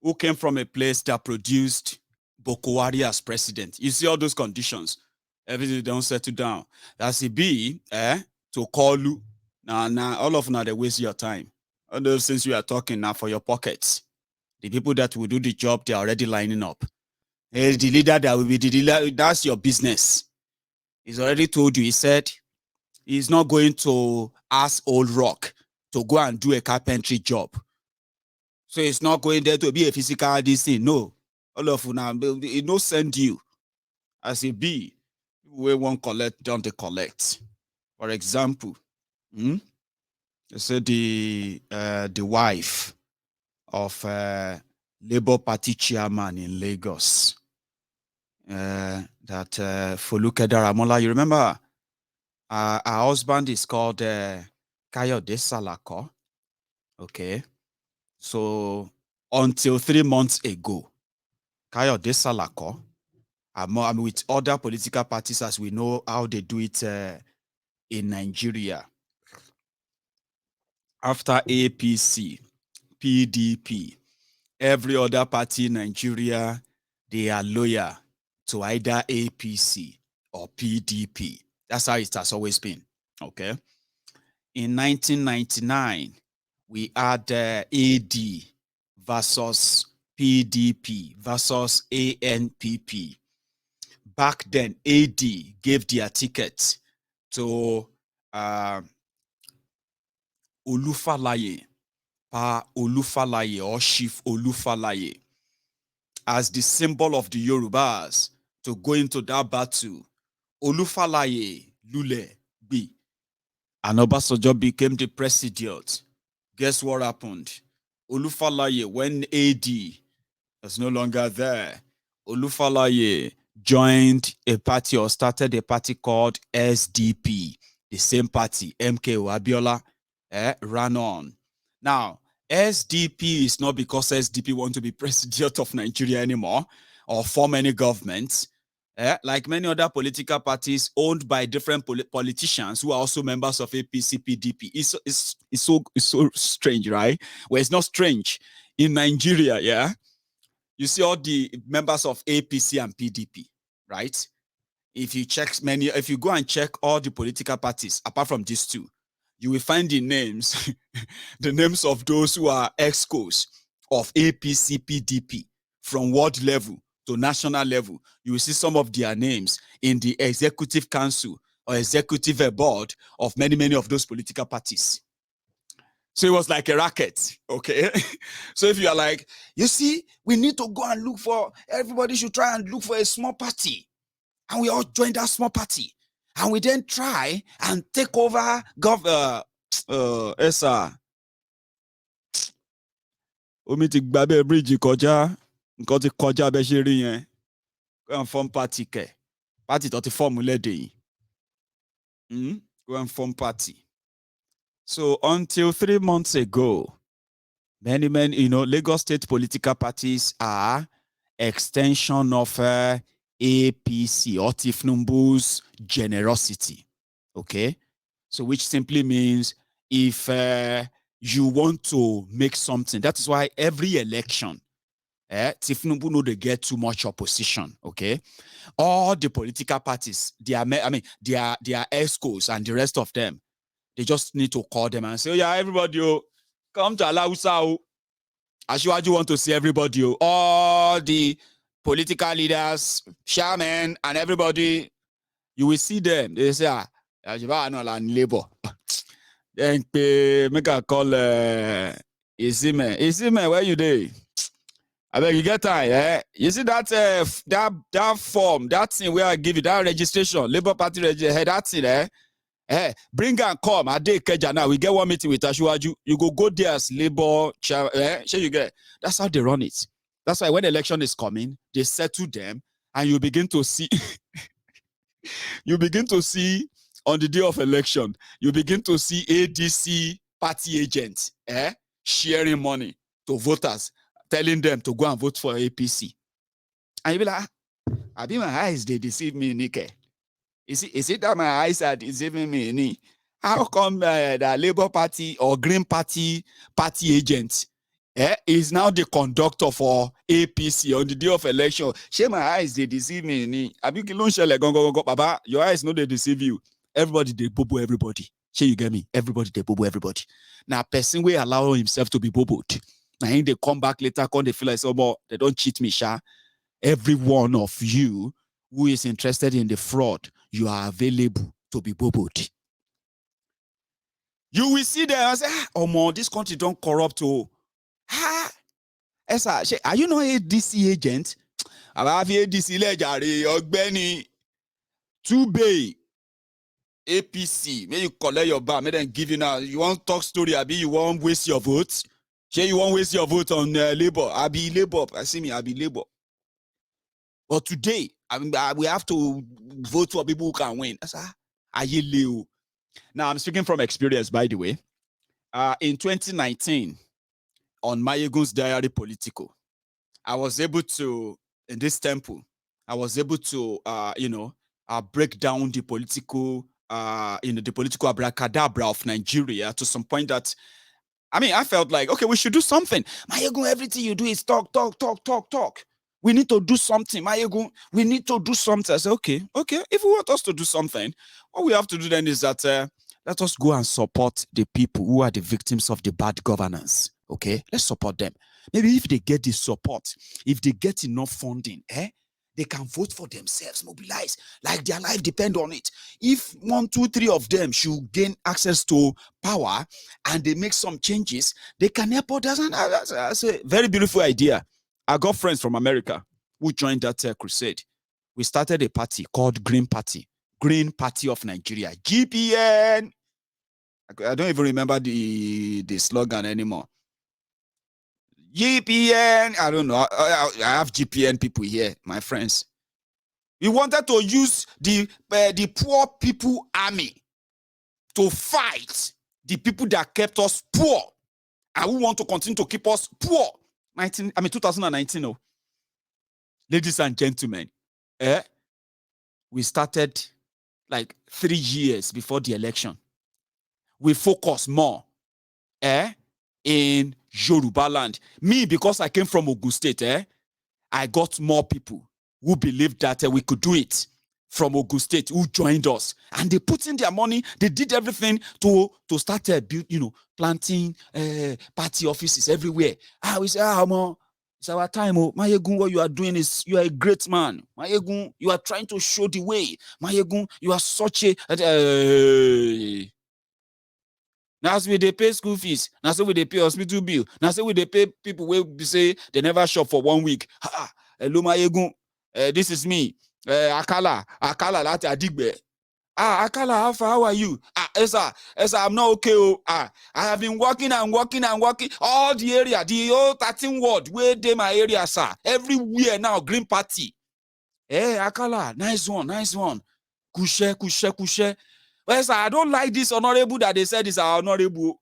who came from a place that produced Bokwari as president. You see all those conditions. Everything don't settle down. That's a B, to call you. Now, all of now, they waste your time. All those things you are talking now for your pockets. The people that will do the job, they're already lining up. Hey, the leader that will be the leader, that's your business. He's already told you, he said, he's not going to ask Old Rock to go and do a carpentry job. So it's not going there to be a physical this thing. No. All of you now, it no send you. As a B, we won't collect, don't they collect. For example, they say the wife of Labour Party chairman in Lagos, that Foluke Daramola, you remember? Her husband is called Kayode Salako. Okay. So until 3 months ago, Kayode Salako, I'm with other political parties as we know how they do it in Nigeria. After APC, PDP, every other party in Nigeria, they are loyal to either APC or PDP. That's how it has always been. Okay. In 1999, we had AD versus PDP versus ANPP. Back then, AD gave their ticket to Olufalaye, Pa Olufalaye or Chief Olufalaye as the symbol of the Yorubas to go into that battle. Olufalaye Lule B. And Obasanjo became the president. Guess what happened? Olufalaye, when AD was no longer there, Olufalaye joined a party or started a party called SDP, the same party MKO Abiola ran on. Now, SDP is not because SDP want to be president of Nigeria anymore or form any government. Like many other political parties owned by different politicians who are also members of APC, PDP. It's so strange, right? Well, it's not strange. In Nigeria, yeah, you see all the members of APC and PDP, right? If you go and check all the political parties, apart from these two, you will find the names, the names of those who are excos of APC, PDP from world level to national level. You will see some of their names in the executive council or executive board of many of those political parties. So it was like a racket, okay? So if you are like, you see, we need to go and look for, everybody should try and look for a small party. And we all join that small party. And we then try and take over Esa. Omi ti gbabe bridge kọjá, nǹkan ti kọjá bẹ́ ṣe rí yẹn. Go and form party kẹ̀. Party tó ti form lédè yìí. Go and form party. So until 3 months ago, many, Lagos State political parties are extension of APC or Tinubu's generosity. Okay? So which simply means if you want to make something, that is why every election, Tinubu know they get too much opposition. Okay? All the political parties, their ESCOs and the rest of them, they just need to call them and say, oh, yeah, everybody, come to Alausa. Asiwaju want to see everybody, all the political leaders, chairmen, and everybody. You will see them. They say, labor. Then make a call Isime, where you there? I beg you get time, You see that form, that thing where I give you, that registration, Labour Party register, that thing, bring and come. Ade Keja now. We get one meeting with Asiwaju. You go there as Labour chair. Sure you get. That's how they run it. That's why when the election is coming, they settle them, and you begin to see. You begin to see on the day of election. You begin to see ADC party agents, sharing money to voters, telling them to go and vote for APC. And you be like, I be my eyes they deceive me, Nike. Is it that my eyes are deceiving me? How come the Labour Party or Green Party agents is now the conductor for APC on the day of election. Share my eyes, they deceive me. Baba, your eyes no they deceive you. Everybody they bobo everybody. Share you get me? Everybody they bobo everybody. Now person will allow himself to be boboed. Now they come back later, come they feel like they don't cheat me, sha. Every one of you who is interested in the fraud, you are available to be boboed. You will see them and say, oh man, this country don't corrupt. Are you not a DC agent? About ADC ledger, Benny 2Bay APC. May you collect your bar, may them give you now. You want talk story, Abi? You want waste your votes? Say you want waste your vote on Labour? I be Labour. I see me. I be Labour. But today, we have to vote for people who can win. Now I'm speaking from experience, by the way. In 2019, on Mayegun's Diary Political, I was able to, in this temple, I was able to, break down the political, the political abracadabra of Nigeria to some point that, I felt like, okay, we should do something. Mayegun, everything you do is talk. We need to do something, Mayegun. We need to do something. I said, okay. If you want us to do something, what we have to do then is that let us go and support the people who are the victims of the bad governance. Okay, let's support them. Maybe if they get the support, if they get enough funding, they can vote for themselves, mobilize, like their life depend on it. If 1, 2, 3 of them should gain access to power and they make some changes, they can help others. And that's a very beautiful idea. I got friends from America who joined that crusade. We started a party called Green Party of Nigeria, GPN. I don't even remember the slogan anymore. GPN, I don't know. I have GPN people here, my friends. We wanted to use the poor people army to fight the people that kept us poor, and we want to continue to keep us poor. 2019. Oh. Ladies and gentlemen, we started like 3 years before the election. We focus more in Yoruba land. Me, because I came from Ogun State, I got more people who believed that we could do it from Ogun State, who joined us. And they put in their money, they did everything to start planting party offices everywhere. We say, it's our time. Mayegun, what you are doing is, you are a great man. Mayegun, you are trying to show the way. Mayegun, you are such a... Now, so they pay school fees. Now, so they pay hospital bill. Now, so they pay people who say they never shop for 1 week. Hello, Mayegun. This is me. Akala, that's Adigbe. Akala, how are you? Esa, I'm not okay. I have been working. All the area, the whole 13 ward, where they my area, sir. Everywhere now, Green Party. Akala, nice one. Kushe. Well, sir, I don't like this honorable that they said is our honorable.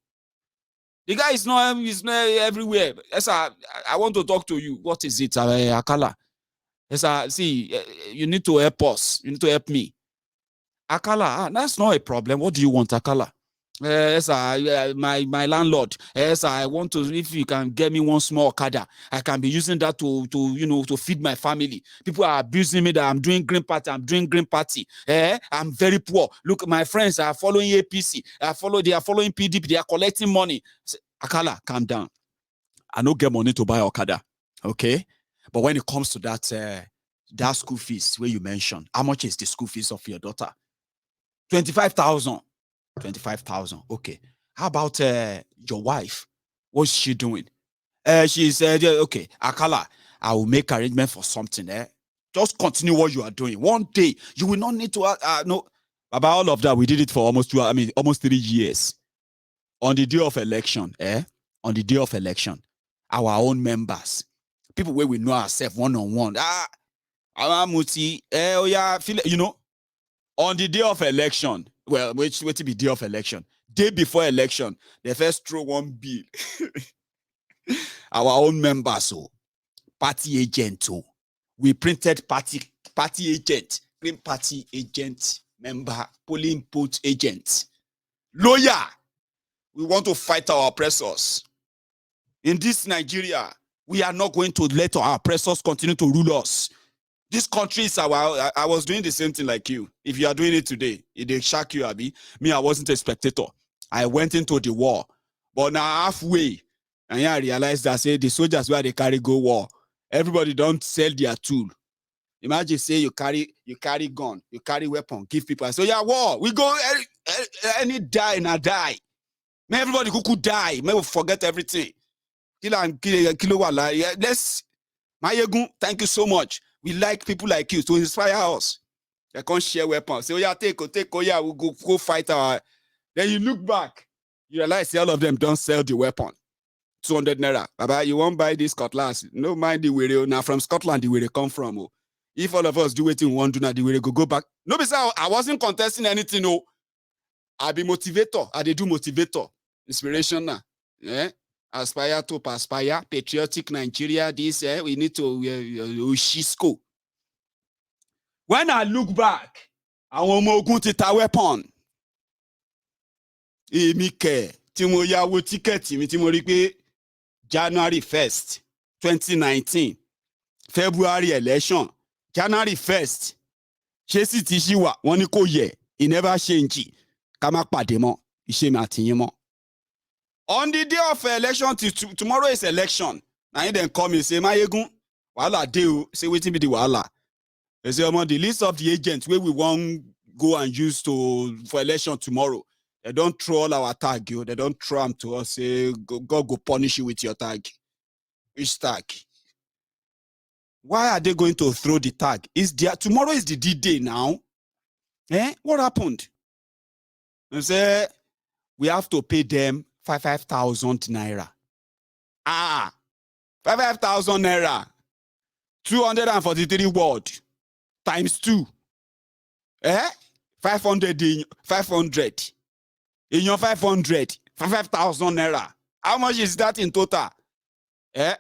The guy is not everywhere. Yes, sir, I want to talk to you. What is it, Akala? Yes, sir, see, you need to help us. You need to help me. Akala, that's not a problem. What do you want, Akala? Yes, my landlord. Yes, I want to, if you can get me one small Okada, I can be using that to feed my family. People are abusing me that I'm doing Green Party. I'm very poor. Look, my friends are following APC. They are following PDP. They are collecting money. Akala, calm down. I don't get money to buy Okada. Okay? But when it comes to that school fees where you mentioned, how much is the school fees of your daughter? 25,000. 25,000. Okay. How about your wife? What's she doing? She said, okay, Akala, I will make arrangement for something. Just continue what you are doing. One day, you will not need to, no. About all of that, we did it for almost 3 years. On the day of election, our own members, people where we know ourselves one-on-one, on the day of election, well, which to be day of election, day before election, they first throw one bill. Our own members, party agent, we printed party agent, Green Party agent, member, polling booth agent, lawyer. We want to fight our oppressors. In this Nigeria, we are not going to let our oppressors continue to rule us. This country is our. I was doing the same thing like you. If you are doing it today, it will shock you, Abi. Me, I wasn't a spectator. I went into the war, but now halfway, and I realized that say the soldiers where they carry go war, everybody don't sell their tool. Imagine say you carry gun, you carry weapon, give people. So yeah, war. We go any die na die. May everybody could die. May we forget everything. Let's Mayegun, thank you so much. We like people like you to inspire us. They can't share weapons. Say, oh yeah, take, yeah, we'll go fight our. Then you look back, you realize all of them don't sell the weapon. 200 naira. Baba, you won't buy this cutlass. No mind the way now from Scotland, the way they come from. Oh. If all of us do what we want to do now, the way they go back. No, besides, I wasn't contesting anything. No, I be motivator. I do motivator. Inspiration now. Yeah. Aspire to aspire, patriotic Nigeria, this, we need to Shisco. When I look back, I want to get a weapon. Emike, Timo Yawo ticket, Timo January 1st, 2019, February election, January 1st, Chesi Tishiwa, Waniko ye, he never change. Kama pademo, Ishemi atinyemo. On the day of election, tomorrow is election. Now he then come and say, Mayegun, wala deal, say waiting be the wala. They say, the list of the agents where we won't go and use for election tomorrow. They don't throw all our tag, you. They don't throw them to us, say, God go punish you with your tag. Which tag? Why are they going to throw the tag? Tomorrow is the D-Day now. What happened? They say, we have to pay them 5,000 naira. 5,000 naira. 243 word times 2. 500 in 500. In your 500, 5,000 naira. How much is that in total?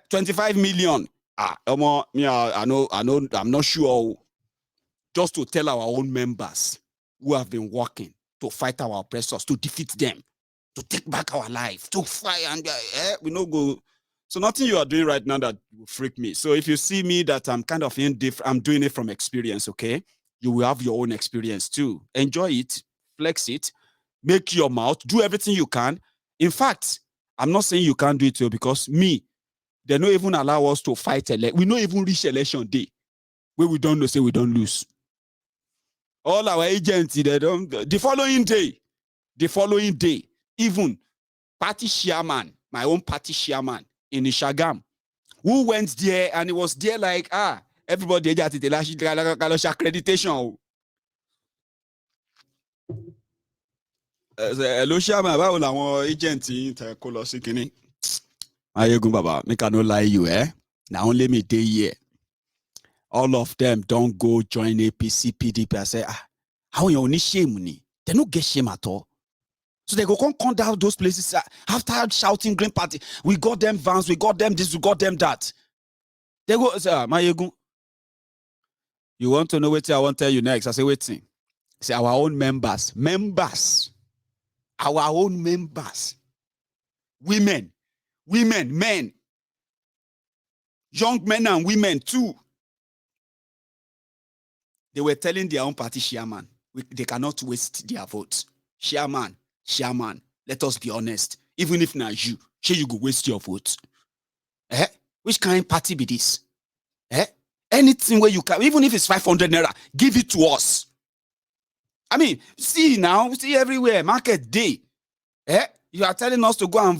25 million. I know, I'm not sure. Just to tell our own members who have been working to fight our oppressors, to defeat them, to take back our life, to fight and we no go. So nothing you are doing right now that will freak me. So if you see me that I'm kind of indifferent, I'm doing it from experience, okay? You will have your own experience too. Enjoy it, flex it, make your mouth, do everything you can. In fact, I'm not saying you can't do it too, because they don't even allow us to fight. We don't even reach election day where we don't know, say we don't lose. All our agents, the following day, even party chairman, my own party chairman in Ishagam, who went there and it was there like, everybody had the accreditation. Hello, chairman, báwo làwọn agent tẹ kó lọ sí kínní? Mayegun Baba, make I no lie you, now only me day here. All of them don't go join APC, PDP. I say, how you only shame ni? They don't get shame at all. So they go come down those places after shouting Green Party. We got them vans, we got them this, we got them that. They go say, Mayegun, you want to know what I want to tell you next? I say, waiting. Say our own members, our own members, women, men, young men and women too. They were telling their own party chairman, they cannot waste their votes. Chairman, let us be honest. Even if not you go waste your votes. Which kind of party be this? Anything where you can, even if it's 500 naira, give it to us. I mean, see everywhere, market day. You are telling us to go and,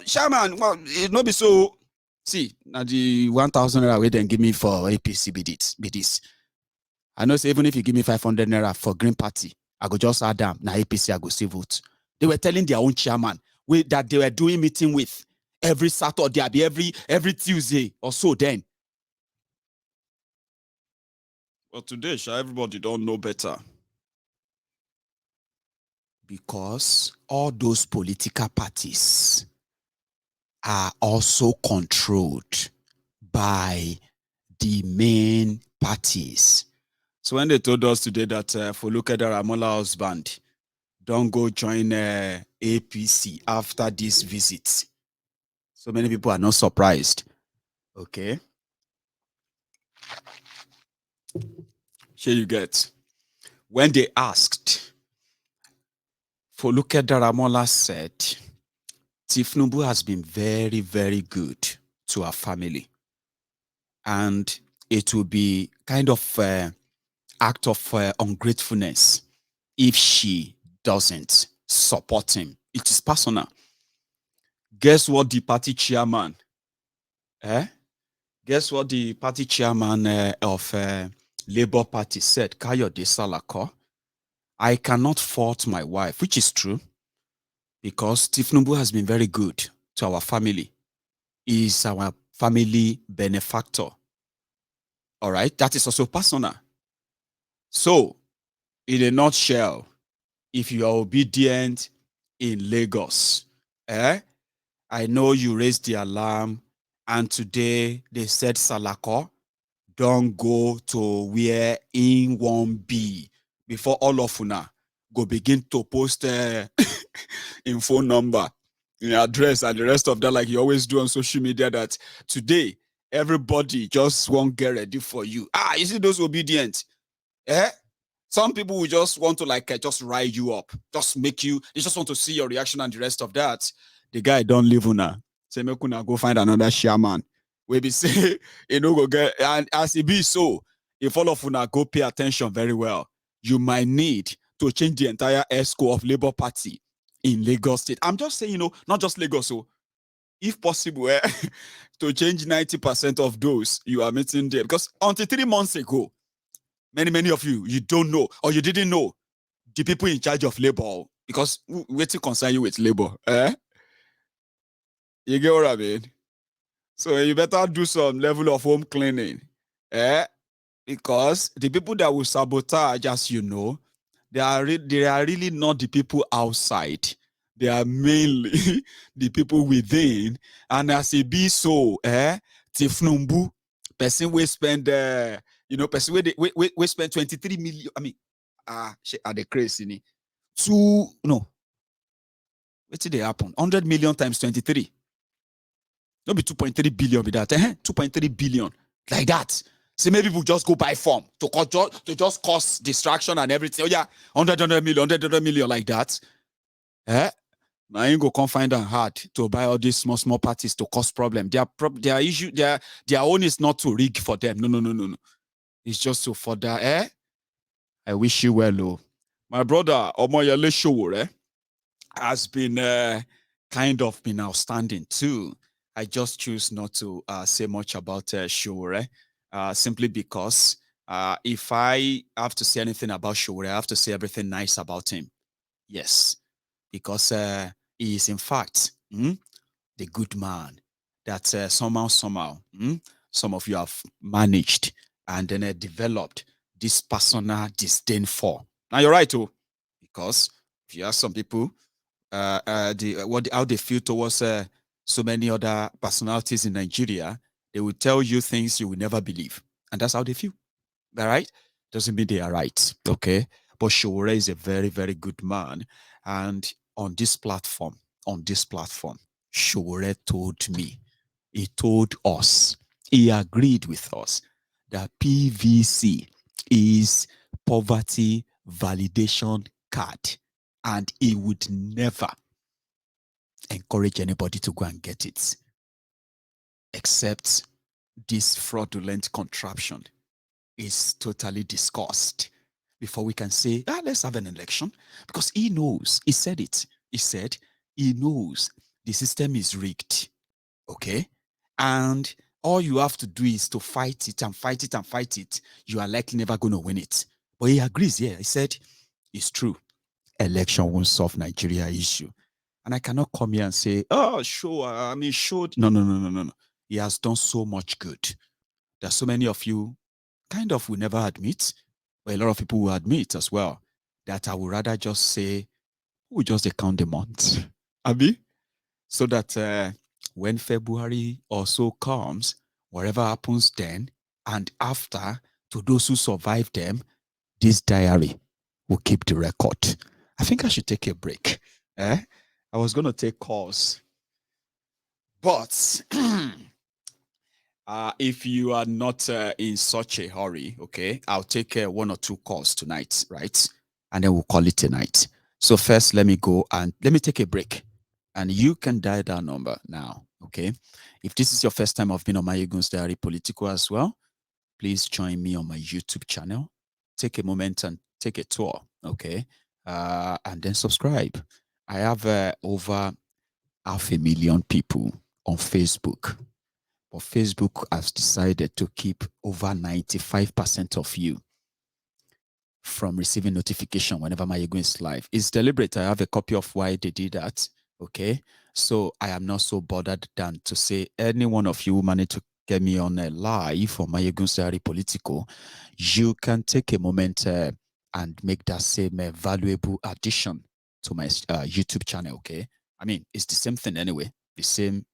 chairman, it not be so. See, now the 1,000 naira we then give me for APC be this. I know, say, even if you give me 500 naira for Green Party, I go just add them. Now APC, I go see vote. They were telling their own chairman that they were doing meeting with every Saturday, every Tuesday or so then. But today, everybody don't know better. Because all those political parties are also controlled by the main parties. So when they told us today that Folukeda Ramola husband don't go join APC after this visit, So many people are not surprised. Okay. Here you get. When they asked, Foluke Daramola said, Tinubu has been very, very good to our family. And it will be kind of act of ungratefulness if she doesn't support him. It is personal. Guess what the party chairman, eh? Guess what the party chairman of Labour Party said, Kayode Salako? I cannot fault my wife, which is true, because Tinubu has been very good to our family. He is our family benefactor. All right, that is also personal. So, in a nutshell, if you are obedient in Lagos, I know you raised the alarm, and today they said Salako, don't go to where in one be before all of una go begin to post in phone number, in address, and the rest of that, like you always do on social media. That today everybody just won't get ready for you. You see those obedient, some people will just want to just rile you up, just make you. They just want to see your reaction and the rest of that. The guy don't leave una. Say make una go find another shaman. We be say you know go get, and as it be so, if all of una go pay attention very well, you might need to change the entire ESCO of Labour Party in Lagos State. I'm just saying, not just Lagos. So if possible, to change 90% of those you are meeting there, because until 3 months ago, many of you don't know, or you didn't know the people in charge of labor, because wait to concern you with labor. You get what I mean? So you better do some level of home cleaning. Because the people that will sabotage, as you know, they are really not the people outside. They are mainly the people within. And as it be so, Tifnumbu, person will spend person we spend 23 million. I mean, are they crazy? What did they happen? 100 million times 23. Not be 2.3 billion with that. 2.3 billion. Like that. See, maybe people just go buy form to just cause distraction and everything. Oh, yeah, 100 million like that. Now you go come find them hard to buy all these small parties to cause problem. Their issue, their own is not to rig for them. No. It's just to further. I wish you well, oh. My brother, Omoyele Showore, has been kind of been outstanding too. I just choose not to say much about Showore, simply because if I have to say anything about Showore, I have to say everything nice about him. Yes, because he is in fact the good man that somehow, some of you have managed and then developed this personal disdain for. Now you're right, too, because if you ask some people how they feel towards so many other personalities in Nigeria, they will tell you things you will never believe, and that's how they feel. All right, doesn't mean they are right, okay? But Showore is a very, very good man, and on this platform, Showore told me, he told us, he agreed with us that PVC is poverty validation card, and he would never encourage anybody to go and get it, except this fraudulent contraption is totally discussed before we can say, let's have an election. Because he knows, he said it. He said he knows the system is rigged. Okay? And all you have to do is to fight it and fight it and fight it. You are likely never going to win it. But he agrees, yeah. He said, it's true. Election won't solve Nigeria issue. And I cannot come here and say, sure. No. He has done so much good. There's so many of you kind of will never admit, but a lot of people will admit as well, that I would rather just say, we just count the months. Abi? So that when February or so comes, whatever happens then and after, to those who survive them, this diary will keep the record. I think I should take a break. I was going to take calls, But if you are not in such a hurry, okay, I'll take 1 or 2 calls tonight, right? And then we'll call it a night. So first, let me go and let me take a break. And you can dial that number now, okay? If this is your first time of being on Mayegun's Diary Political as well, please join me on my YouTube channel. Take a moment and take a tour, okay? And then subscribe. I have over 500,000 people on Facebook. But Facebook has decided to keep over 95% of you from receiving notification whenever Mayegun is live. It's deliberate. I have a copy of why they did that. Okay. So I am not so bothered than to say any one of you who manage to get me on a live on Mayegun's Diary Political, you can take a moment and make that same valuable addition to my YouTube channel. Okay. I mean, it's the same thing anyway. The same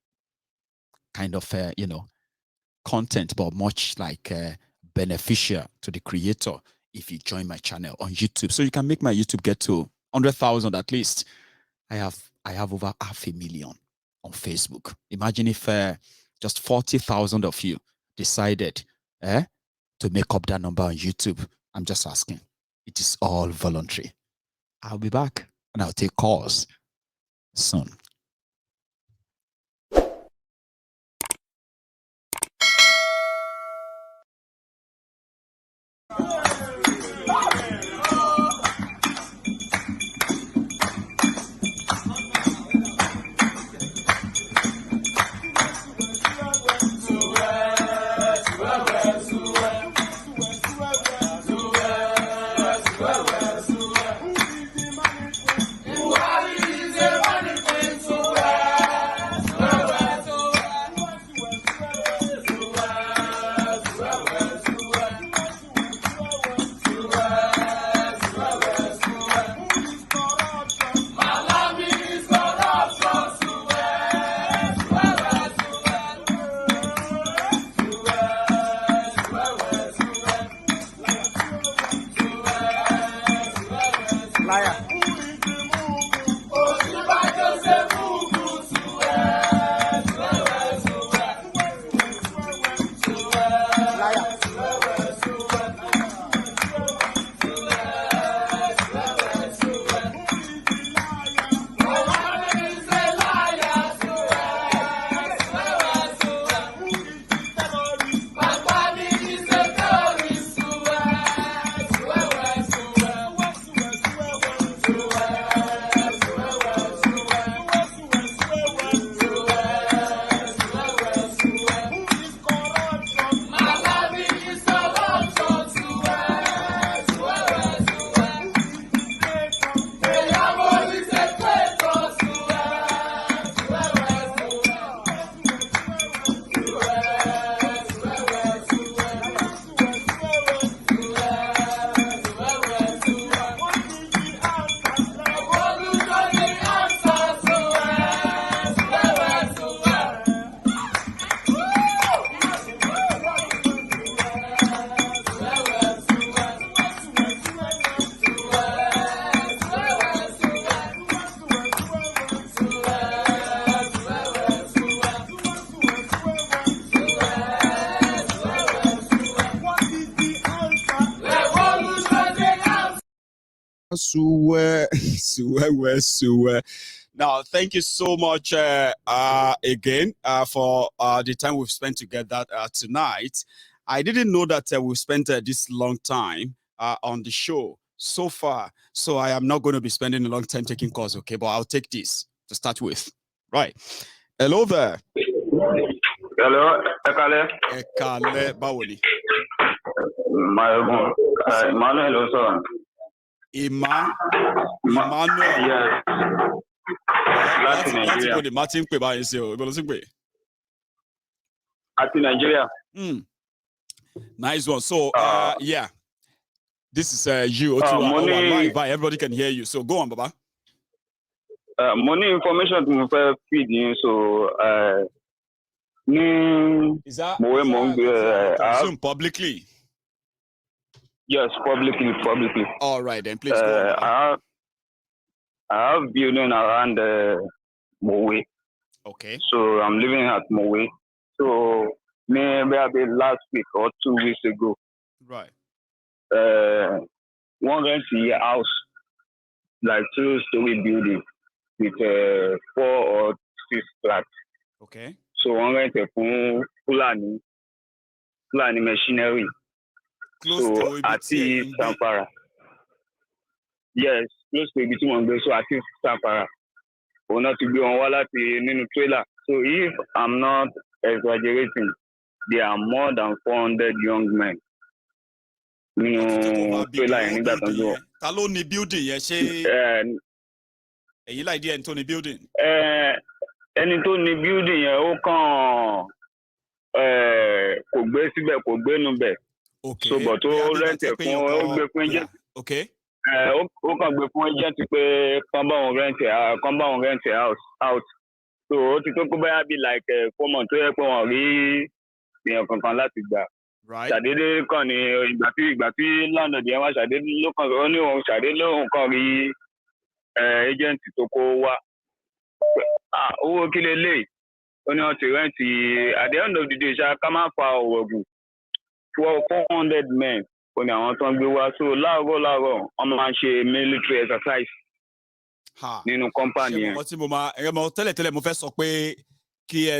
kind of, content, but much like beneficial to the creator if you join my channel on YouTube. So you can make my YouTube get to 100,000 at least. I have over 500,000 on Facebook. Imagine if just 40,000 of you decided to make up that number on YouTube. I'm just asking. It is all voluntary. I'll be back and I'll take calls soon. Now, thank you so much again for the time we've spent together tonight. I didn't know that we've spent this long time on the show so far. So I am not going to be spending a long time taking calls, okay? But I'll take this to start with. Right. Hello there. Hello, Ekale. Ekale Bawoni. Emmanuel also. Emmanuel. Yes. Láti Martin pè báyìí sí o, ibo ló sì pè? Àti Nigeria. Nice one. So, yeah, this is you. Live. Everybody can hear you. So go on, Baba. Money information to feed you. So, is that consume publicly? Yes, publicly. All right, then please go on. I have building around Mowe. Okay. So I'm living at Mowe. So maybe last week or 2 weeks ago, Right. one rent the house, like 2-story building with 4 or 6 flats. Okay. So one rent from Fulani machinery. Close So to àti Ibiti. Zamfara. Yes, close to Ibiti one gbé, so àti Zamfara. Òun náà ti gbé wọn wá láti nínú trailer. So if I'm not exaggerating, there are more than 400 young men nínú trailer yẹn nígbà tó ń gbé wọn. Ta ló ní building yẹn ṣé èyí láì díẹ̀ tó ní building? Ẹni tó ní building yẹn ó kàn kò gbé síbẹ̀, kò gbé nù bẹ̀. Okay. So but ó rent ẹ̀ fún, ó gbé fún agent. Okay. Ó kàn gbé fún agent pé kán bá òun rent out. So ó ti tó kó báyà bí like 4 months tó yẹ pé wọ́n rí èèyàn kankan láti gbà. Right. Ṣàdédé kàn ní ìgbà tí landlord yẹn wá, ṣàdédé ló kàn, ó ní òun ṣàdédé lóun kàn rí agent tó kó wá. Owó kí leléyìí? Ó ní wọ́n ti rent at the end of the day ṣá ká má fa ọ̀rọ̀ gùn. 400 men ó ní àwọn tó ń gbé wá. So láàárọ̀ wọ́n máa ń ṣe military exercise nínú company yẹn. Ṣé mo tí mo máa tẹ́lẹ̀ mo fẹ́ sọ pé kí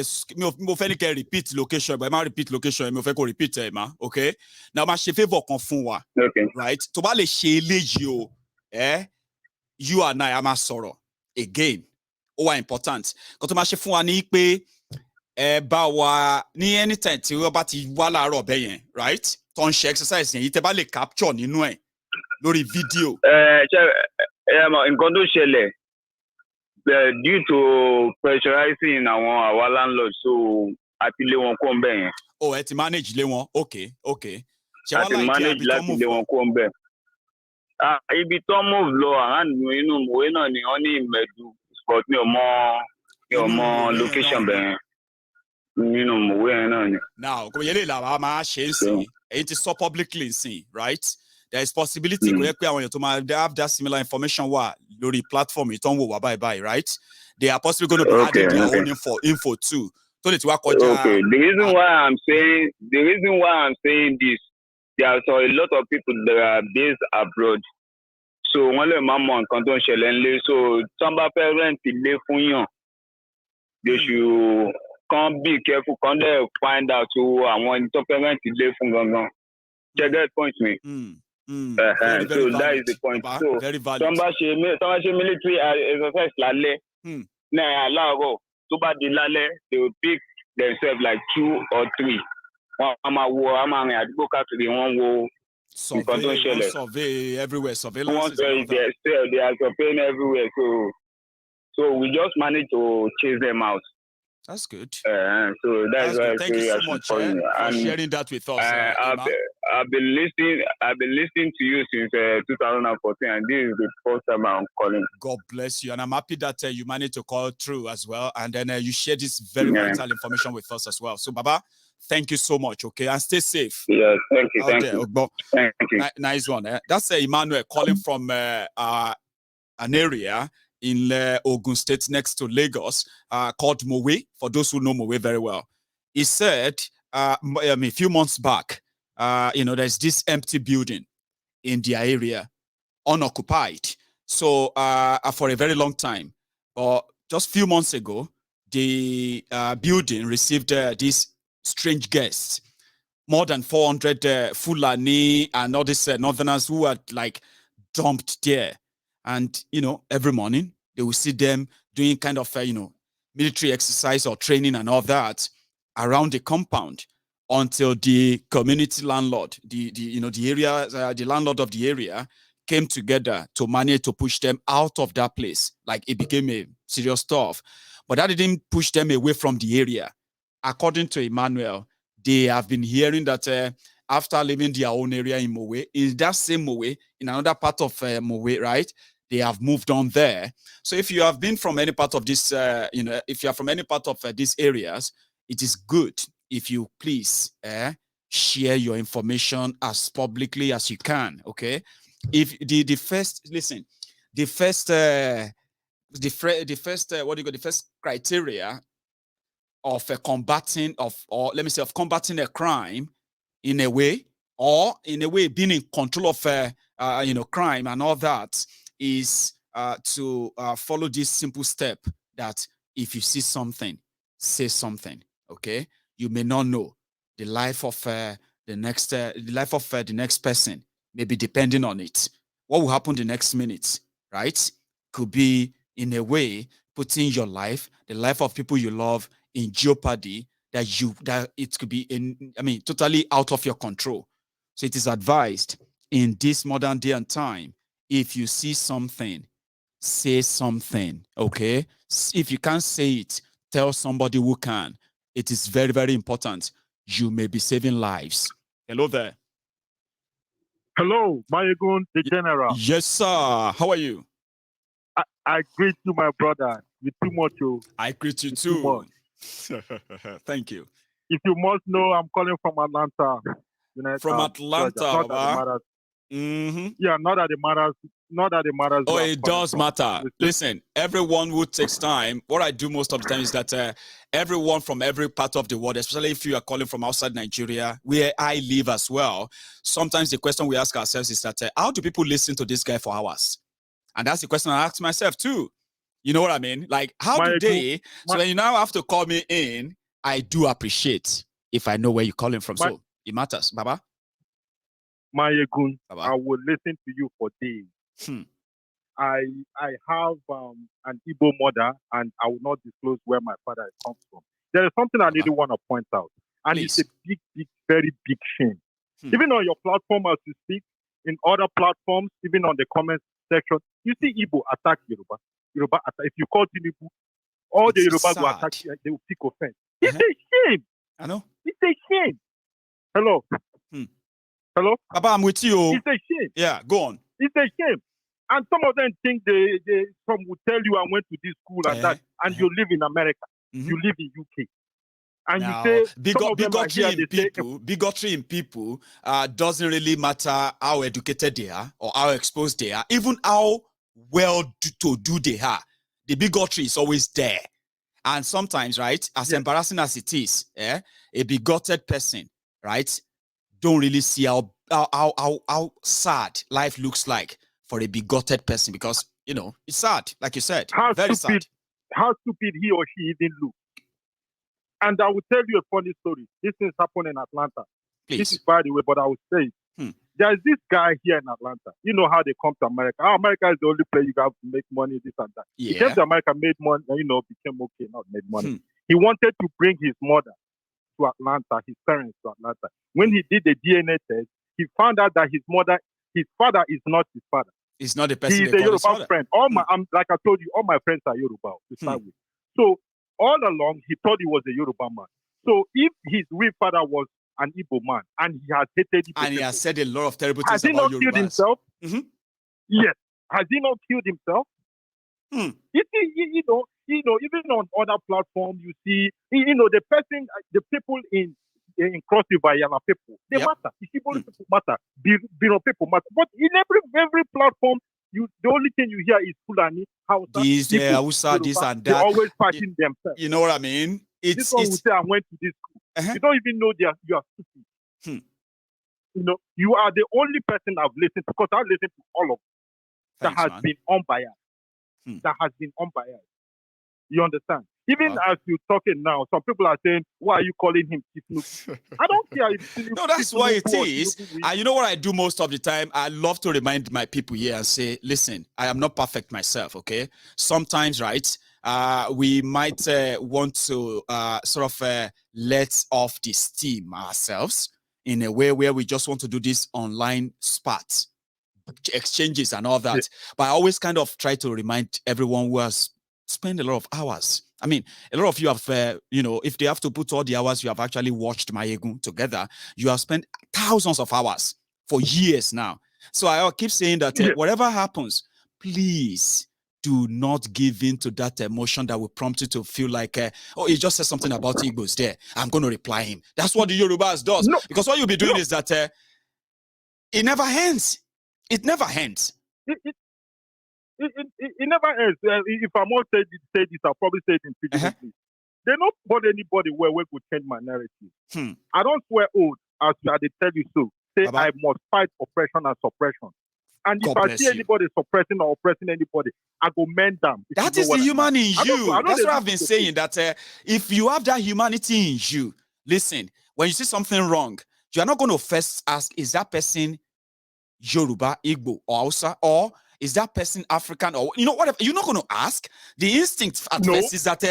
mo fẹ́ ní kẹ́ repeat location ẹ̀, but ẹ má repeat location ẹ̀, mi ò fẹ́ kó repeat ẹ̀ má, okay? Now máa ṣe favour kan fún wa, right? Tó bá lè ṣe eléyìí o, you and I a máa sọ̀rọ̀ again, ó wà important. Kó tó máa ṣe fún wa ní pé ẹ bá wa ní anytime tí wọ́n bá ti wá láàárọ̀ bẹ́ẹ̀ yẹn, right? Tó ń ṣe exercise yẹn yìí tẹ́ bá lè capture nínú ẹ̀ lórí fídíò. Nǹkan tó ṣẹlẹ̀ due to pressurizing àwa landlord, so àti lé wọn kó ń bẹ̀ yẹn. Ẹ ti manage lé wọn, okay. Àti manage láti lé wọn kó ń bẹ̀. Ibi tó move lọ around inú Mòwe náà ni wọ́n ní Ìmẹ̀dù, but mi ò mọ location bẹ̀ yẹn. Nínú Mòwe yẹn náà ni. Now kò yẹ lè làwọn máa ṣe é sìn, èyí ti sọ publicly sìn, right? There is possibility kò yẹ pé àwọn èèyàn tó máa have that similar information wà lórí platform yìí tó ń wò wá báyìí, right? They are possibly going to be adding their own info too. Tó lè ti wá kọjá. Okay, the reason why I'm saying this, there are a lot of people that are based abroad. So wọ́n lè máa mọ nǹkan tó ń ṣẹlẹ̀ ńlé. So tí wọ́n bá fẹ́ rent ilé fún yàn, they should come be careful, come there find out àwọn ẹni tó fẹ́ rent ilé fún gangan. Check that point me. Very, very so valid. that is the point. Baba, so very valid. tí wọ́n bá ṣe military exercise lálẹ́ náà láàárọ̀ tó bá di lálẹ́, they will pick themselves like 2 or 3. Wọ́n máa rìn àdúgbò káàkiri, wọ́n wo nǹkan tó ń ṣẹlẹ̀. Survey everywhere, surveillance. They are surveying everywhere. So we just managed to chase them out. That's good. So that's why thank you so much for sharing that with us. I've been listening to you since 2014, and this is the first time I'm calling. God bless you, and I'm happy that you managed to call through as well, and then you share this very vital information with us as well. So, Baba, thank you so much. Okay, and stay safe. Yes, thank you. Thank you. Nice one. That's Emmanuel calling from an area in Ogun State next to Lagos, called Mowe, for those who know Mowe very well. He said a few months back, there's this empty building in their area, unoccupied. So for a very long time. But just a few months ago, the building received these strange guests. More than 400 Fulani and all these northerners who are like dumped there. And, every morning they will see them doing kind of, military exercise or training and all that around the compound until the community landlord, the landlord of the area came together to manage to push them out of that place. Like it became a serious stuff. But that didn't push them away from the area. According to Emmanuel, they have been hearing that after leaving their own area in Mowe, in that same Mowe, in another part of Mowe, right? They have moved on there. So if you have been from any part of this, if you are from any part of these areas, it is good if you please share your information as publicly as you can. Okay. If the first criteria of combating or let me say of combating a crime in a way, or in a way being in control of crime and all that, is to follow this simple step that if you see something, say something. Okay, you may not know the life of the next person, maybe depending on it. What will happen the next minute, right? Could be in a way putting your life, the life of people you love, in jeopardy, that it could be totally out of your control. So it is advised in this modern day and time, if you see something, say something. Okay, if you can't say it, tell somebody who can. It is very, very important. You may be saving lives. Hello there. Hello, Mayegun, the general. Yes, sir. How are you? I greet you, my brother. You too much, oh. I greet you Too too. much. Thank you. If you must know, I'm calling from Atlanta. From Atlanta, Georgia. Not that it matters. Yeah, not that it matters. Not that it matters. Oh, it does matter. Listen, everyone who takes time, what I do most of the time is that everyone from every part of the world, especially if you are calling from outside Nigeria, where I live as well, sometimes the question we ask ourselves is that how do people listen to this guy for hours? And that's the question I ask myself too. You know what I mean? Like, how do they? So when you now have to call me in, I do appreciate if I know where you're calling from. So it matters, Baba. Mayegun, I will listen to you for days. I have an Igbo mother, and I will not disclose where my father comes from. There is something I really want to point out, and Please. It's a big, very big shame. Even on your platform as you speak, in other platforms, even on the comment section, you see Igbo attack Yoruba. Yoruba attack. If you call Tinubu, all the Yoruba will attack you, they will pick offense. It's a shame. I know. It's a shame. Hello. Hello? Papa, I'm with you. It's a shame. Yeah, go on. It's a shame. And some of them think some will tell you I went to this school and that, and you live in America. You live in UK. And now, you say bigotry in people doesn't really matter how educated they are or how exposed they are, even how well to do they are. The bigotry is always there. And sometimes, right, as embarrassing as it is, a bigoted person, right, don't really see how sad life looks like for a bigoted person, because, you know, it's sad, like you said, very sad. How stupid he or she even looks. And I will tell you a funny story. This thing happened in Atlanta. Please. This is by the way, but I will say it. There's this guy here in Atlanta. You know how they come to America. America is the only place you have to make money, this and that. Yeah. He came to America, made money, became okay, not made money. He wanted to bring his mother to Atlanta, his parents to Atlanta. When he did the DNA test, he found out that his father is not his father. He's not the person. He's a Yoruba friend. Like I told you, all my friends are Yoruba to start with. So all along, he thought he was a Yoruba man. So if his real father was an Igbo man and he has hated Igbo and he has said a lot of terrible things about Yorubas. Has he not killed himself? Yes. Has he not killed himself? You see, even on other platforms, you see, the people in Cross River Yana people, they matter. People matter. Biro people matter. But in every platform, the only thing you hear is Fulani, Hausa, this and that. They're always fighting themselves. You know what I mean? This one will say, I went to this school. You don't even know you are stupid. You are the only person I've listened to, because I've listened to all of them, that has been unbiased. That has been unbiased. You understand? Even as you're talking now, some people are saying, why are you calling him Tinubu? I don't care if Tinubu. No, that's why it is. And you know what I do most of the time? I love to remind my people here and say, listen, I am not perfect myself, okay? Sometimes, right, we might want to let off the steam ourselves in a way where we just want to do this online spat exchanges and all that. But I always kind of try to remind everyone who has spent a lot of hours. I mean, a lot of you have, if they have to put all the hours you have actually watched Mayegun together, you have spent thousands of hours for years now. So I keep saying that whatever happens, please do not give in to that emotion that will prompt you to feel like, he just said something about Igbos there, I'm going to reply him. That's what the Yorubas does. No. Because what you'll be doing is that it never ends. It never ends. It never ends. If I'm not say this, I'll probably say it in English. they don't put anybody where we could change my narrative. I don't swear old as they tell you so. Say Baba. I must fight oppression and suppression. And if I see anybody suppressing or oppressing anybody, I go mend them. That is the human in you. That's what I've been saying. That if you have that humanity in you, listen, when you see something wrong, you are not going to first ask, is that person Yoruba, Igbo, or Hausa, or is that person African, or whatever. You're not going to ask. The instinct at first is that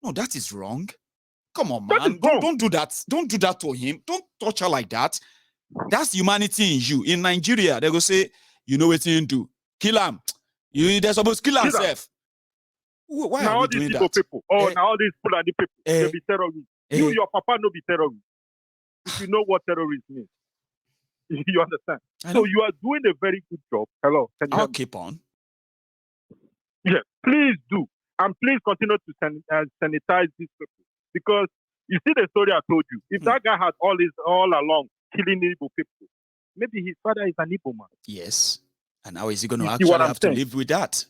no, that is wrong. Come on, man. Don't do that. Don't do that to him. Don't touch her like that. That's humanity in you. In Nigeria, they go say, you know what you do. Kill him. They're supposed to kill themselves. Why now are we doing that? People, now all these Fulani people, they be terrorists. Your papa no be terrorist. If you know what terrorist means. You understand? So you are doing a very good job. Hello. I'll keep on. Yes, please do. And please continue to sanitize these people. Because you see the story I told you. If that guy had all along killing Igbo people, maybe his father is an Igbo man. Yes. And how is he going to actually have to live with that?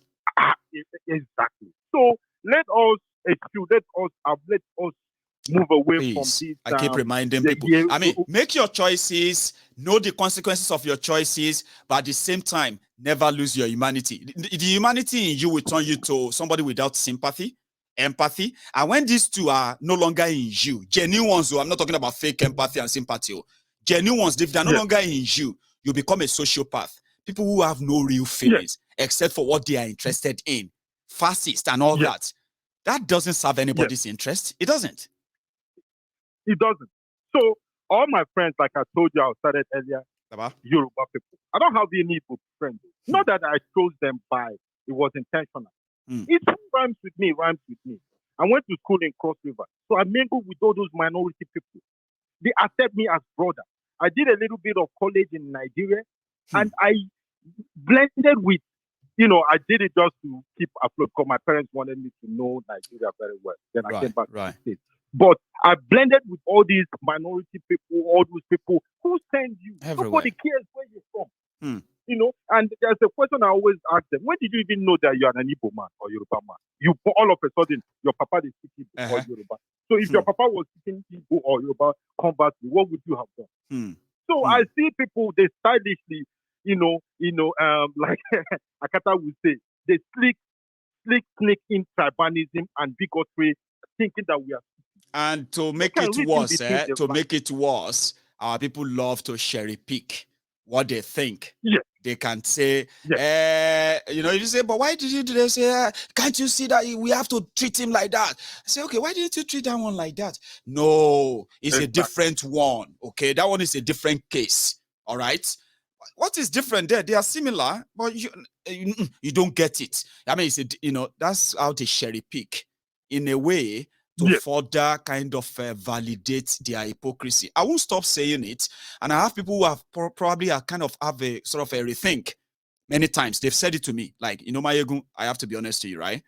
Exactly. So let us move away from this. I keep reminding people. I mean, make your choices, know the consequences of your choices, but at the same time, never lose your humanity. The humanity in you will turn you to somebody without sympathy, empathy. And when these two are no longer in you, genuine ones, I'm not talking about fake empathy and sympathy. Genuine ones, if they're no longer in you, you become a sociopath. People who have no real feelings, except for what they are interested in. Fascist and all that. That doesn't serve anybody's interest. It doesn't. It doesn't. So all my friends, like I told you, I started earlier, Yoruba people. I don't have any Igbo friends. Not that I chose them by it was intentional. It rhymes with me. I went to school in Cross River, so I mingled with all those minority people. They accept me as brother. I did a little bit of college in Nigeria, and I blended with. I did it just to keep afloat because my parents wanted me to know Nigeria very well. Then I came back to the States. But I blended with all these minority people, all those people who send you. Everywhere. Nobody cares where you're from. And there's a question I always ask them. When did you even know that you're an Igbo man or Yoruba man? You all of a sudden, your papa is speaking Igbo or Yoruba. So if your papa was speaking Igbo or Yoruba, conversely, what would you have done? So I see people, they stylishly, like Akata would say, they sneak in tribalism and bigotry, thinking that we are. And to make it worse, our people love to cherry pick what they think. They can say, you say, but why did you do this? Say, can't you see that we have to treat him like that? I say, okay, why didn't you treat that one like that? No, it's a different one. Okay, that one is a different case. All right. What is different there? They are similar, but you don't get it. I mean, that's how they cherry pick in a way to further kind of validate their hypocrisy. I won't stop saying it. And I have people who have probably kind of have a sort of a rethink many times. They've said it to me, like, Mayegun, I have to be honest to you, right?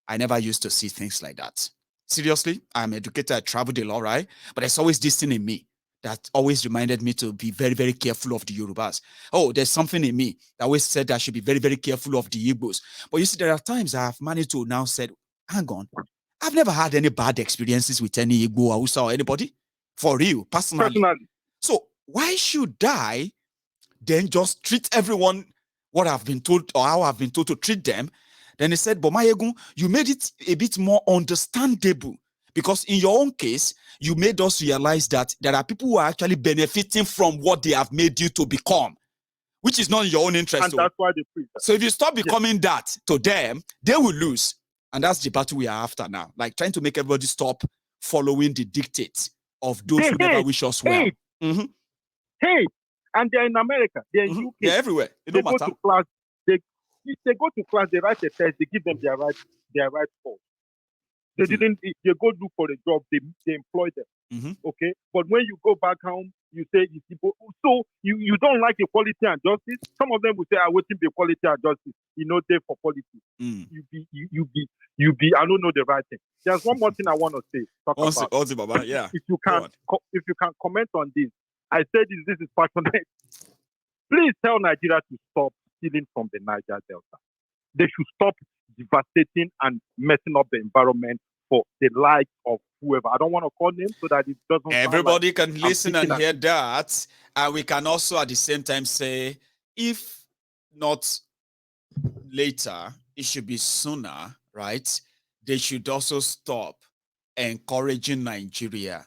I never used to see things like that. Seriously, I'm educated, I traveled a lot, right? But there's always this thing in me that always reminded me to be very, very careful of the Yorubas. Oh, there's something in me that always said I should be very, very careful of the Igbos. But you see, there are times I have managed to now said, hang on, I've never had any bad experiences with any Igbo, Hausa, or anybody. For real, personally. So why should I then just treat everyone what I've been told or how I've been told to treat them? Then he said, but Mayegun, you made it a bit more understandable. Because in your own case, you made us realize that there are people who are actually benefiting from what they have made you to become, which is not in your own interest. And that's why they preach that. So if you stop becoming that to them, they will lose. And that's the battle we are after now. Like trying to make everybody stop following the dictates of those who never wish us well. Hey, and they're in America. They're in UK. They're everywhere. They go to class. If they go to class, they write a test. They give them their right course. They didn't. They go look for a job. They employ them. Okay, but when you go back home, you say so you don't like equality and justice. Some of them will say, "I waiting for equality and justice." There for politics. You be. I don't know the right thing. There's one more thing I want to say. If you can comment on this, I said this is passionate. Please tell Nigeria to stop stealing from the Niger Delta. They should stop devastating and messing up the environment for the likes of whoever. I don't want to call names so that it doesn't. Everybody can listen and hear that. And we can also at the same time say, if not later, it should be sooner, right? They should also stop encouraging Nigeria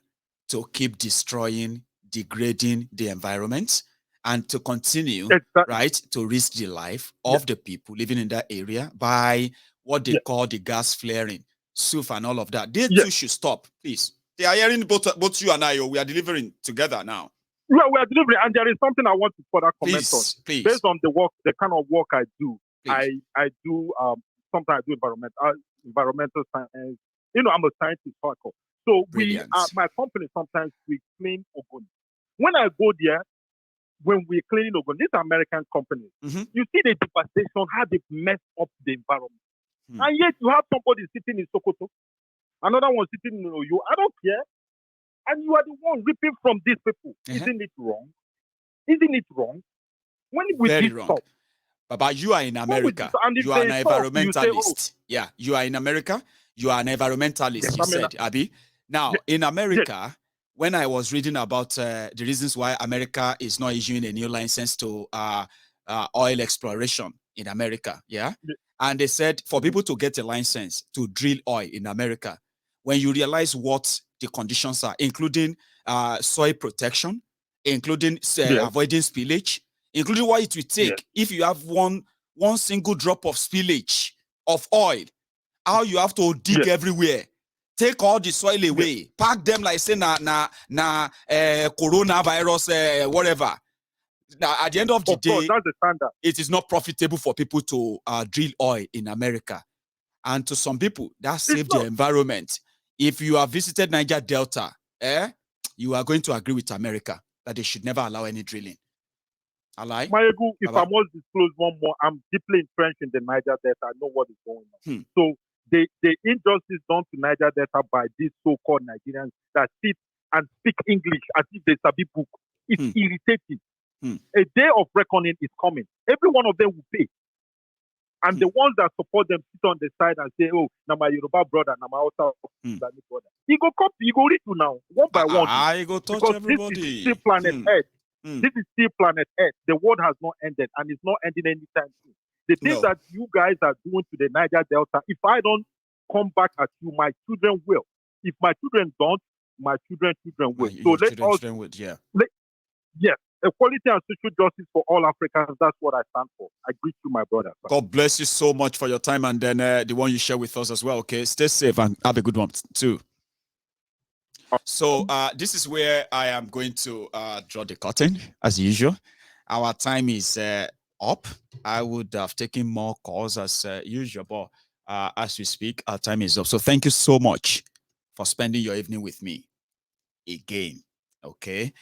to keep destroying, degrading the environment and to continue, right, to risk the life of the people living in that area by what they call the gas flaring, SUF and all of that. They too should stop, please. They are hearing both you and I. We are delivering together now. Well, we are delivering, and there is something I want to further comment on. Please. Based on the kind of work I do, I do sometimes I do environmental science. You know, I'm a scientist. So my company sometimes we clean Ogun. When I go there, when we're cleaning Ogun, these American companies, you see the devastation, how they've messed up the environment. And yet you have somebody sitting in Sokoto, another one sitting in Oyo. I don't care. And you are the one ripping from these people. Isn't it wrong? Isn't it wrong? When we Very did wrong. stop, But you are in America. You are an environmentalist. You are in America. You are an environmentalist, you said, Abi. Now, in America, when I was reading about the reasons why America is not issuing a new license to oil exploration in America, and they said for people to get a license to drill oil in America, when you realize what the conditions are, including soil protection, including avoiding spillage, including what it will take if you have one single drop of spillage of oil, how you have to dig everywhere, take all the soil away, pack them like say coronavirus, whatever. Now, at the end of the day, that's the standard. It is not profitable for people to drill oil in America. And to some people, that saves the environment. If you have visited Niger Delta, you are going to agree with America that they should never allow any drilling. Mayegu, if I must disclose one more, I'm deeply entrenched in the Niger Delta. I know what is going on. So the injustice done to Niger Delta by these so-called Nigerians that sit and speak English as if they sabi book, it's irritating. A day of reckoning is coming. Every one of them will pay. And the ones that support them sit on the side and say, oh, now my Yoruba brother, now my Hausa Islamic brother. He go copy, he go read you now, one by one. He go touch everybody. This is still planet Earth. This is still planet Earth. The world has not ended, and it's not ending anytime soon. The things that you guys are doing to the Niger Delta, if I don't come back at you, my children will. If my children don't, my children will. So let us, yes, equality and social justice for all Africans. That's what I stand for. I greet you, my brother. God bless you so much for your time, and then the one you share with us as well. Okay, stay safe and have a good one too. So this is where I am going to draw the curtain as usual. Our time is up. I would have taken more calls as usual, but as we speak, our time is up. So thank you so much for spending your evening with me again. Okay.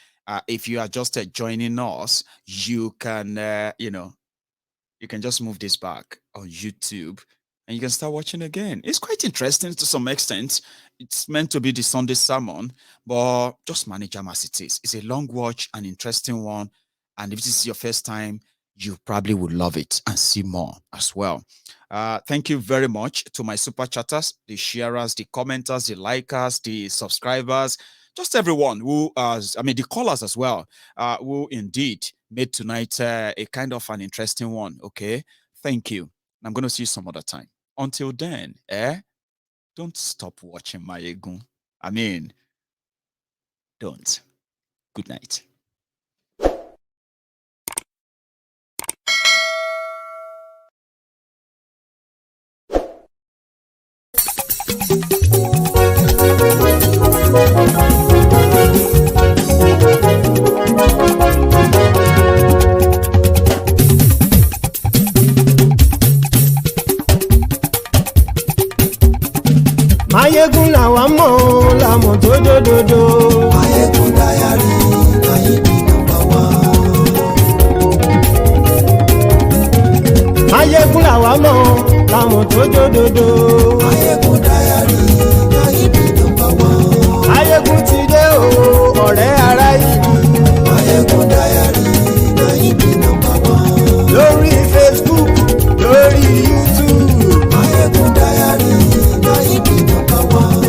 If you are just joining us, you can, you can just move this back on YouTube and you can start watching again. It's quite interesting to some extent. It's meant to be the Sunday sermon, but just manage them as it is. It's a long watch, an interesting one. And if this is your first time, you probably would love it and see more as well. Thank you very much to my super chatters, the sharers, the commenters, the likers, the subscribers, just everyone who, the callers as well, who indeed made tonight a kind of an interesting one. Okay, thank you. I'm going to see you some other time. Until then, don't stop watching my Egun. Don't. Good night. Mayegun làwa mọ̀ làmọ̀ tó dòdòdò. Mayegun Diary Nayibi #1. Mayegun làwa mọ̀ làmọ̀ tó dòdòdò. Mayegun Diary Nayibi #1. Mayegun ti dé o ọ̀rẹ́ ara yìí. Mayegun Diary Nayibi #1. Lórí Facebook, lórí YouTube. Mayegun Diary Nayibi #1.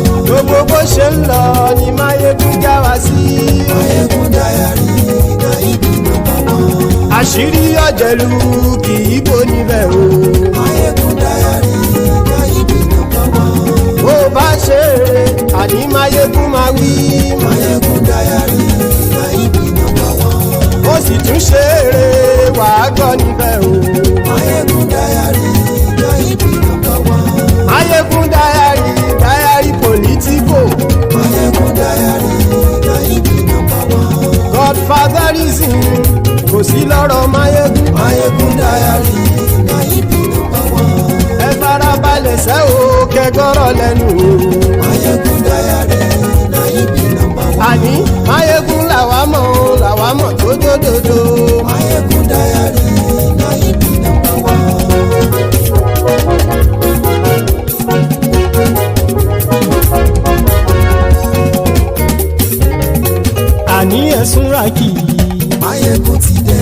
àṣírí ọ̀jẹ̀lú kì í bò níbẹ̀ o. Máyégún Diary Náídì number one. bó bá ṣe eré àní Máyégún máa wí. Máyégún Diary Náídì number one. ó sì tún ṣe eré wàá gbọ́ níbẹ̀ o. Máyégún Diary Náídì number one. Máyégún Diary politico. Máyégún Diary Náídì number one. Godfatherism kò sí lọ́rọ̀ Máyégún. Máyégún Diary Náídì number one. ẹ farabalẹ̀ sẹ́ o kẹgọ́rọ̀ lẹ́nu o. Máyégún Diary Náídì number one. àní Máyégún làwa mọ̀ tó dódòdó. Máyégún Diary Náídì number one. àní ẹ̀sùn ràkì. Máyégún ti dé.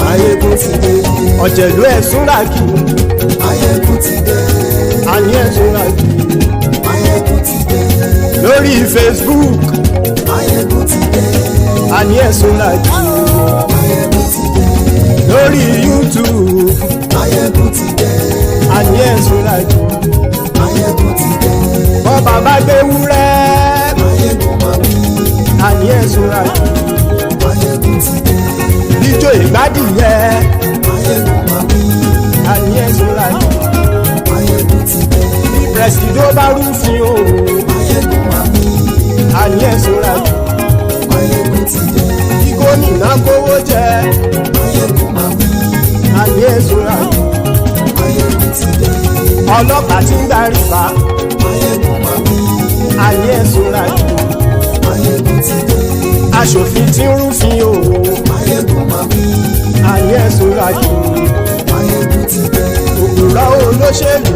Máyégún ti dé. ọ̀jẹ̀lú ẹ̀sùn ràkì. Máyégún ti dé. àní ẹ̀sùn ràkì. Máyégún ti dé. lórí Facebook. Máyégún ti dé. àní ẹ̀sùn ràkì. Máyégún ti dé. lórí YouTube. Máyégún ti dé. àní ẹ̀sùn ràkì. Máyégún ti dé. bọ́ bàbá gbé wúrẹ́. Máyégún máa wí. àní ẹ̀sùn ràkì. Máyégún ti dé. ijó ìgbádìyẹ. Máyégún máa wí. àní ẹ̀sùn ràkì. Máyégún ti dé. pẹ̀sìdó bá rúfin o. Máyégún máa wí. àní ẹ̀sùn ràkì. Máyégún ti dé. kí gómìnà kówó jẹ. Máyégún máa wí. àní ẹ̀sùn ràkì. Máyégún ti dé. ọlọ́pàá tí ń darí bá. Máyégún máa wí. àní ẹ̀sùn ràkì. Máyégún ti dé. aṣòfin tí ń rúfin o. Máyégún máa wí. àní ẹ̀sùn ràkì. Máyégún ti dé. òpùrọ́ olóṣèlú.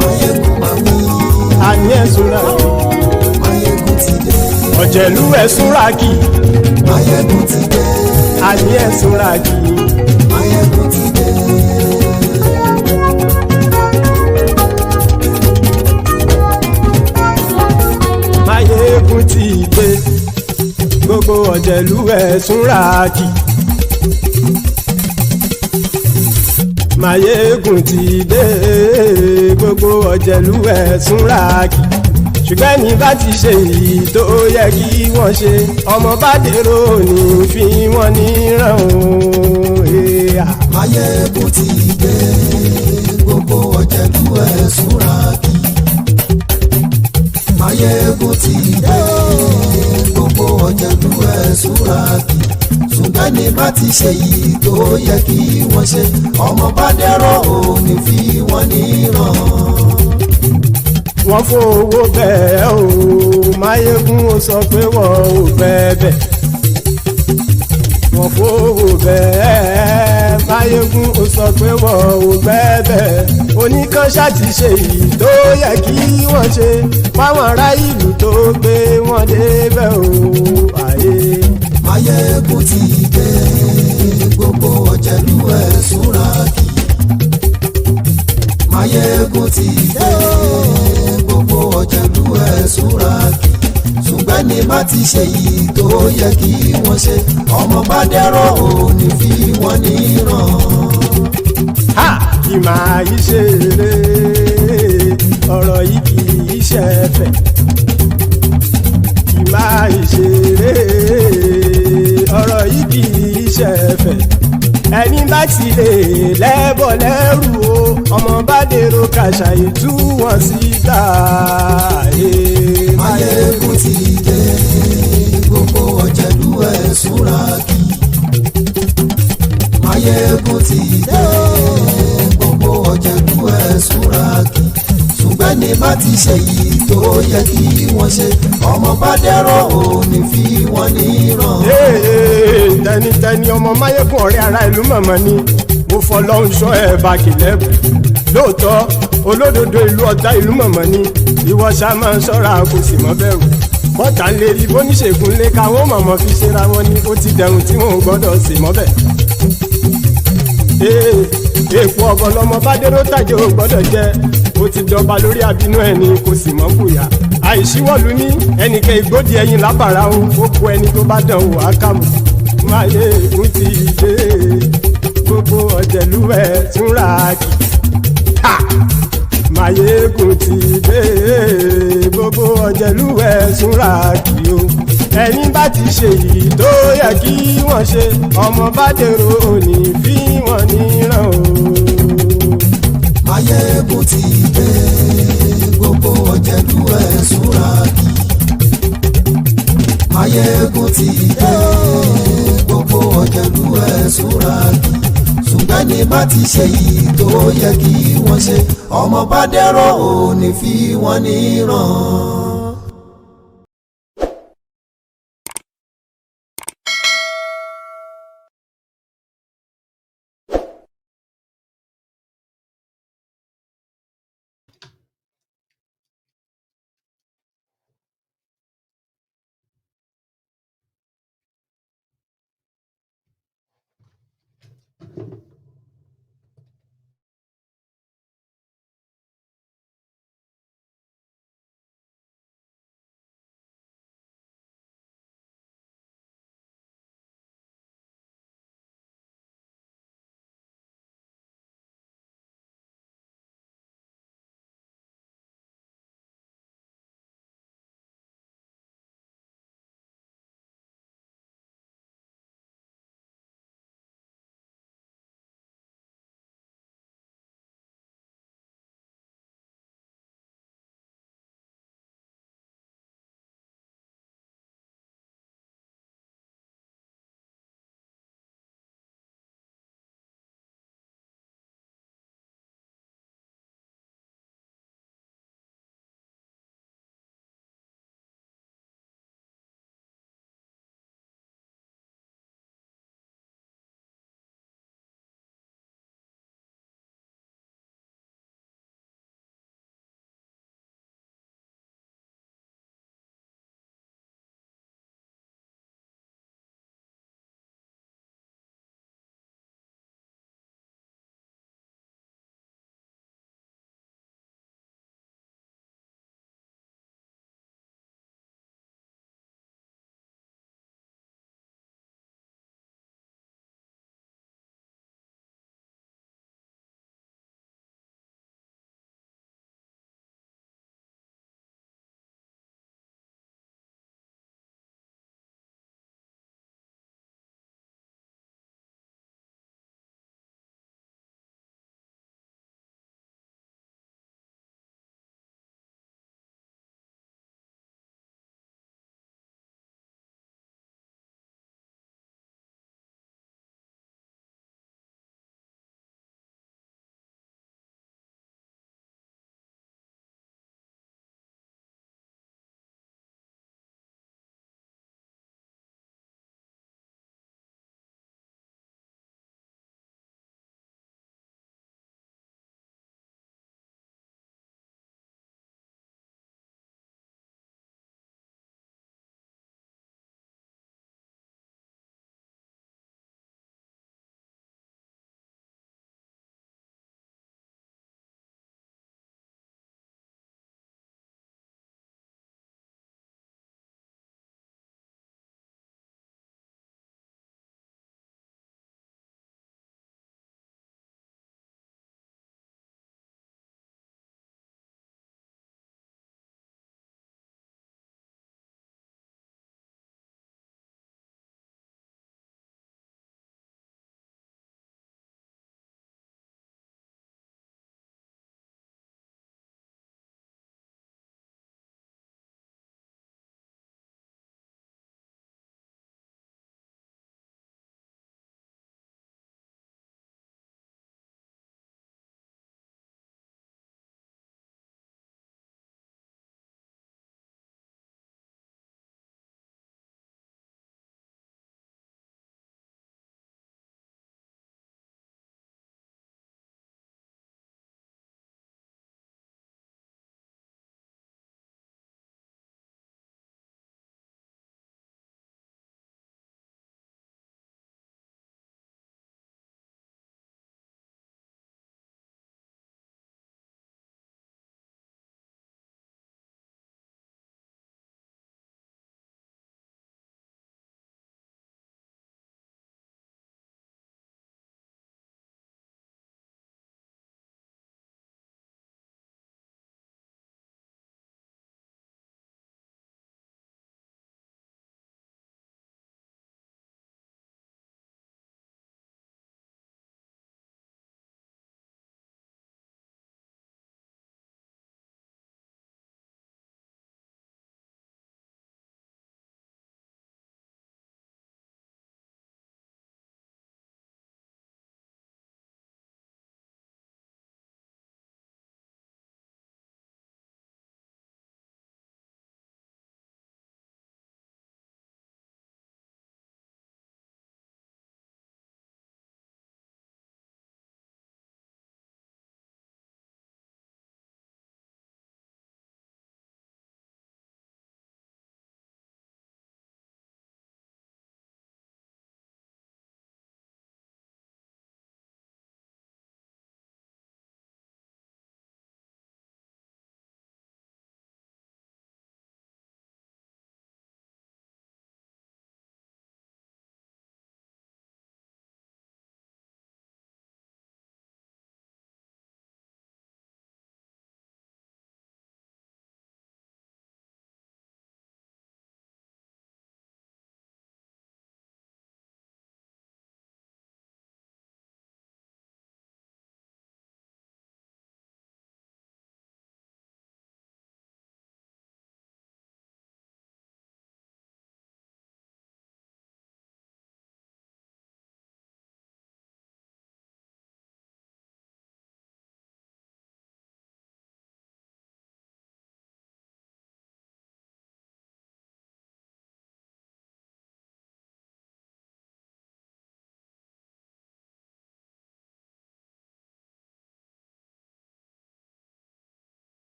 Máyégún máa wí. àní ẹ̀sùn ràkì. Máyégún ti dé. ọ̀jẹ̀lú ẹ̀sùn ràkì. Máyégún ti dé. àní ẹ̀sùn ràkì. Máyégún ti dé. Máyégún ti dé. gbogbo ọ̀jẹ̀lú ẹ̀sùn ràkì. Máyégún ti dé. gbogbo ọ̀jẹ̀lú ẹ̀sùn ràkì. ṣùgbọ́n ní bá ti ṣe èyí tó yẹ kí wọ́n ṣe ọmọ bá dèrò ní fi wọ́n níran o. Máyégún ti dé. Gbogbo ọ̀jẹ̀lú ẹ̀sùn ràkì. Máyégún ti dé. Gbogbo ọ̀jẹ̀lú ẹ̀sùn ràkì. ṣùgbọ́n ní bá ti ṣe yìí tó yẹ kí wọ́n ṣe ọmọ bá dẹ́rọ̀ ò ní fi wọ́n níran. wọ́n fowó bẹ́ẹ̀ o Máyégún ó sọ pé wọ́n ò bẹ́ẹ̀ wọ́n fowó bẹ́ẹ̀ Máyégún ó sọ pé wọ́n ò bẹ́ẹ̀ oníkanṣá ti ṣe èyí tó yẹ kí wọ́n ṣe fáwọn ará ìlú tó gbé wọn débẹ̀ o àyè. Máyégún ti dé gbogbo ọ̀jẹ̀lú ẹ̀sùn ràkì. Máyégún ti dé gbogbo ọ̀jẹ̀lú ẹ̀sùn ràkì. ṣùgbọ́n ní bá ti ṣe yìí tó yẹ kí wọ́n ṣe ọmọ bá dẹ́rọ̀ ò ní fi wọ́n níran. kì máa yí ṣe eré ọ̀rọ̀ yìí kì í ṣe ẹ̀fẹ̀ kì máa yí ṣe eré ọ̀rọ̀ yìí kì í ṣe ẹ̀fẹ̀ ẹni bá ti lè lẹ́bọ̀ lẹ́rù o ọmọ bá dèrò kàṣàyè tú wọn síta. Máyégún ti dé gbogbo ọ̀jẹ̀lú ẹ̀sùn ràkì. Máyégún ti dé gbogbo ọ̀jẹ̀lú ẹ̀sùn ràkì. ṣùgbọ́n ní bá ti ṣe yìí tó yẹ kí wọ́n ṣe ọmọ bá dẹ́rọ̀ ò ní fi wọ́n níran. tẹnitẹni ọmọ Máyégún ọ̀rẹ́ ara ìlú mọ̀mọ́ ni mo fọlọ́run sọ ẹ̀ bá kìlẹ́bù lóòótọ́ olódodo ìlú ọ̀tá ìlú mọ̀mọ́ ni ìwọ ṣá máa ń ṣọ́ra kò sì mọ́ bẹ̀rù bọ́tà ń lè rí bóníṣègùn lé káwọn mọ̀mọ́ fi ṣera wọn ni ó ti dẹrùn tí wọn ò gbọ́dọ̀ sì mọ́ bẹ̀. èèpo ọ̀bọ lọmọ bá dérò tàjẹ́ ò gbọ́dọ̀ jẹ́ ó ti jọba lórí àbínú ẹni kò sì mọ́ bùyà àìsíwọ́lu ní ẹnìkẹ́ ìgbódì ẹyin lábàrá ó kó ẹni tó bá dán wò á kàmù Máyégún ti dé gbogbo ọ̀jẹ̀lú ẹ̀ túnra kì. Máyégún ti dé gbogbo ọ̀jẹ̀lú ẹ̀ túnra kì o. Ẹni bá ti ṣe yìí tó yẹ kí wọ́n ṣe ọmọ bá dèrò òní fi wọ́n níran o. Máyégún ti dé gbogbo ọ̀jẹ̀lú ẹ̀ túnra kì. Máyégún ti dé gbogbo ọ̀jẹ̀lú ẹ̀ túnra kì. Ṣùgbọ́n ní bá ti ṣe yìí tó yẹ kí wọ́n ṣe ọmọ bá dẹ̀rọ̀ òní fi wọ́n níran.